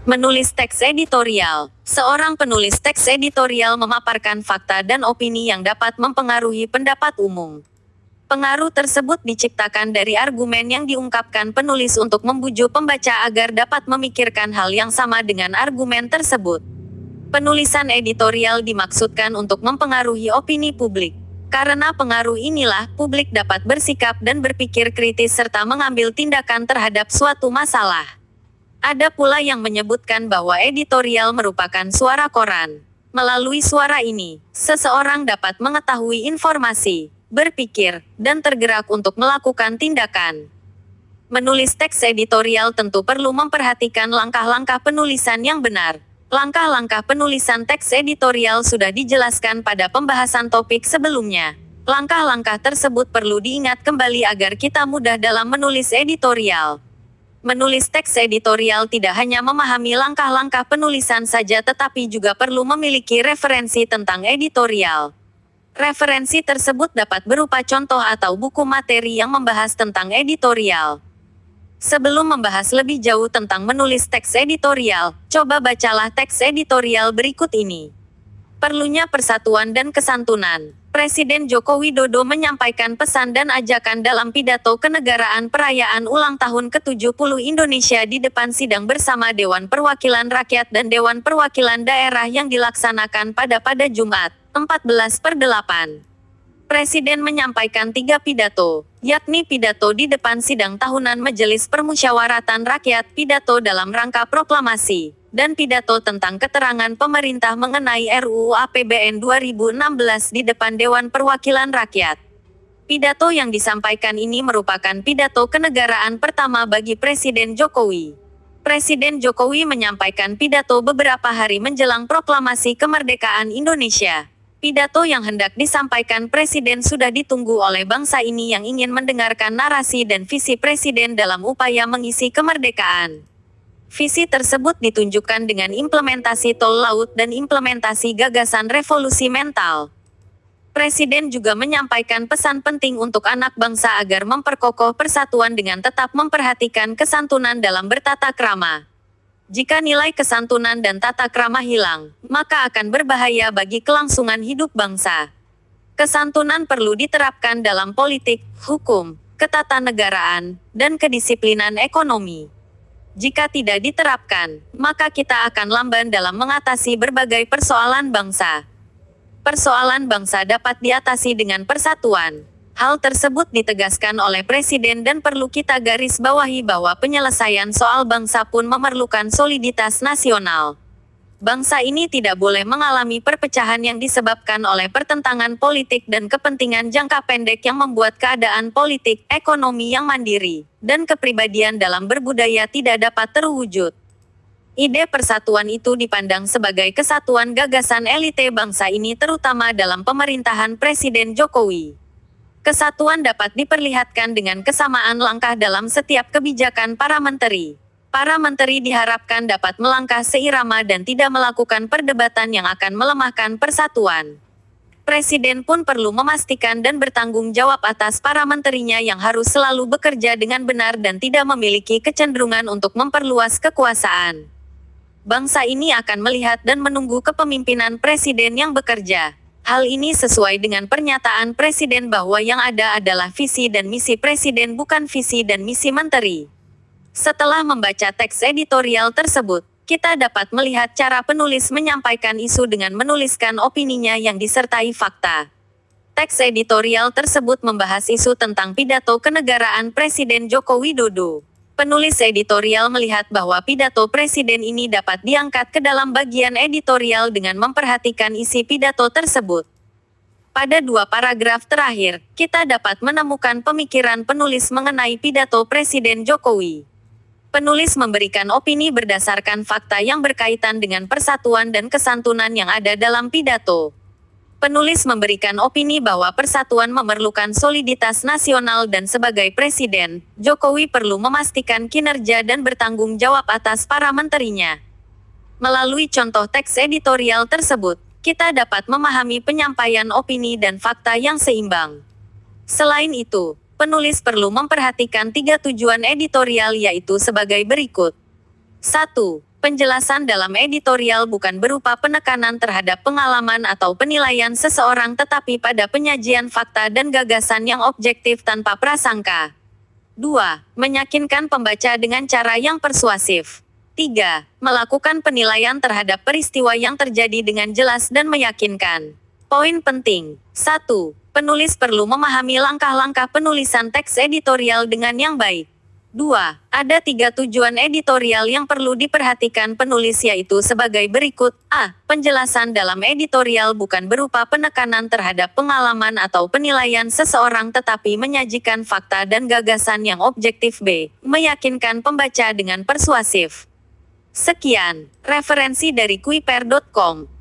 Menulis teks editorial. Seorang penulis teks editorial memaparkan fakta dan opini yang dapat mempengaruhi pendapat umum. Pengaruh tersebut diciptakan dari argumen yang diungkapkan penulis untuk membujuk pembaca agar dapat memikirkan hal yang sama dengan argumen tersebut. Penulisan editorial dimaksudkan untuk mempengaruhi opini publik. Karena pengaruh inilah, publik dapat bersikap dan berpikir kritis serta mengambil tindakan terhadap suatu masalah. Ada pula yang menyebutkan bahwa editorial merupakan suara koran. Melalui suara ini, seseorang dapat mengetahui informasi, berpikir, dan tergerak untuk melakukan tindakan. Menulis teks editorial tentu perlu memperhatikan langkah-langkah penulisan yang benar. Langkah-langkah penulisan teks editorial sudah dijelaskan pada pembahasan topik sebelumnya. Langkah-langkah tersebut perlu diingat kembali agar kita mudah dalam menulis editorial. Menulis teks editorial tidak hanya memahami langkah-langkah penulisan saja tetapi juga perlu memiliki referensi tentang editorial. Referensi tersebut dapat berupa contoh atau buku materi yang membahas tentang editorial. Sebelum membahas lebih jauh tentang menulis teks editorial, coba bacalah teks editorial berikut ini. Perlunya persatuan dan kesantunan. Presiden Joko Widodo menyampaikan pesan dan ajakan dalam pidato kenegaraan perayaan ulang tahun ke-70 Indonesia di depan sidang bersama Dewan Perwakilan Rakyat dan Dewan Perwakilan Daerah yang dilaksanakan pada Jumat, 14/8. Presiden menyampaikan 3 pidato, yakni pidato di depan sidang tahunan Majelis Permusyawaratan Rakyat, pidato dalam rangka proklamasi, dan pidato tentang keterangan pemerintah mengenai RUU APBN 2016 di depan Dewan Perwakilan Rakyat. Pidato yang disampaikan ini merupakan pidato kenegaraan pertama bagi Presiden Jokowi. Presiden Jokowi menyampaikan pidato beberapa hari menjelang proklamasi kemerdekaan Indonesia. Pidato yang hendak disampaikan Presiden sudah ditunggu oleh bangsa ini yang ingin mendengarkan narasi dan visi Presiden dalam upaya mengisi kemerdekaan. Visi tersebut ditunjukkan dengan implementasi tol laut dan implementasi gagasan revolusi mental. Presiden juga menyampaikan pesan penting untuk anak bangsa agar memperkokoh persatuan dengan tetap memperhatikan kesantunan dalam bertata krama. Jika nilai kesantunan dan tata krama hilang, maka akan berbahaya bagi kelangsungan hidup bangsa. Kesantunan perlu diterapkan dalam politik, hukum, ketatanegaraan, dan kedisiplinan ekonomi. Jika tidak diterapkan, maka kita akan lamban dalam mengatasi berbagai persoalan bangsa. Persoalan bangsa dapat diatasi dengan persatuan. Hal tersebut ditegaskan oleh Presiden dan perlu kita garis bawahi bahwa penyelesaian soal bangsa pun memerlukan soliditas nasional. Bangsa ini tidak boleh mengalami perpecahan yang disebabkan oleh pertentangan politik dan kepentingan jangka pendek yang membuat keadaan politik, ekonomi yang mandiri, dan kepribadian dalam berbudaya tidak dapat terwujud. Ide persatuan itu dipandang sebagai kesatuan gagasan elite bangsa ini terutama dalam pemerintahan Presiden Jokowi. Kesatuan dapat diperlihatkan dengan kesamaan langkah dalam setiap kebijakan para menteri. Para menteri diharapkan dapat melangkah seirama dan tidak melakukan perdebatan yang akan melemahkan persatuan. Presiden pun perlu memastikan dan bertanggung jawab atas para menterinya yang harus selalu bekerja dengan benar dan tidak memiliki kecenderungan untuk memperluas kekuasaan. Bangsa ini akan melihat dan menunggu kepemimpinan presiden yang bekerja. Hal ini sesuai dengan pernyataan Presiden bahwa yang ada adalah visi dan misi Presiden bukan visi dan misi menteri. Setelah membaca teks editorial tersebut, kita dapat melihat cara penulis menyampaikan isu dengan menuliskan opininya yang disertai fakta. Teks editorial tersebut membahas isu tentang pidato kenegaraan Presiden Joko Widodo. Penulis editorial melihat bahwa pidato Presiden ini dapat diangkat ke dalam bagian editorial dengan memperhatikan isi pidato tersebut. Pada 2 paragraf terakhir, kita dapat menemukan pemikiran penulis mengenai pidato Presiden Jokowi. Penulis memberikan opini berdasarkan fakta yang berkaitan dengan persatuan dan kesantunan yang ada dalam pidato. Penulis memberikan opini bahwa persatuan memerlukan soliditas nasional dan sebagai presiden, Jokowi perlu memastikan kinerja dan bertanggung jawab atas para menterinya. Melalui contoh teks editorial tersebut, kita dapat memahami penyampaian opini dan fakta yang seimbang. Selain itu, penulis perlu memperhatikan 3 tujuan editorial yaitu sebagai berikut. 1. Penjelasan dalam editorial bukan berupa penekanan terhadap pengalaman atau penilaian seseorang tetapi pada penyajian fakta dan gagasan yang objektif tanpa prasangka. 2. Meyakinkan pembaca dengan cara yang persuasif. 3. Melakukan penilaian terhadap peristiwa yang terjadi dengan jelas dan meyakinkan. Poin penting. 1. Penulis perlu memahami langkah-langkah penulisan teks editorial dengan yang baik. 2. Ada 3 tujuan editorial yang perlu diperhatikan penulis yaitu sebagai berikut. A. Penjelasan dalam editorial bukan berupa penekanan terhadap pengalaman atau penilaian seseorang tetapi menyajikan fakta dan gagasan yang objektif. B. Meyakinkan pembaca dengan persuasif. Sekian, referensi dari Kuiper.com.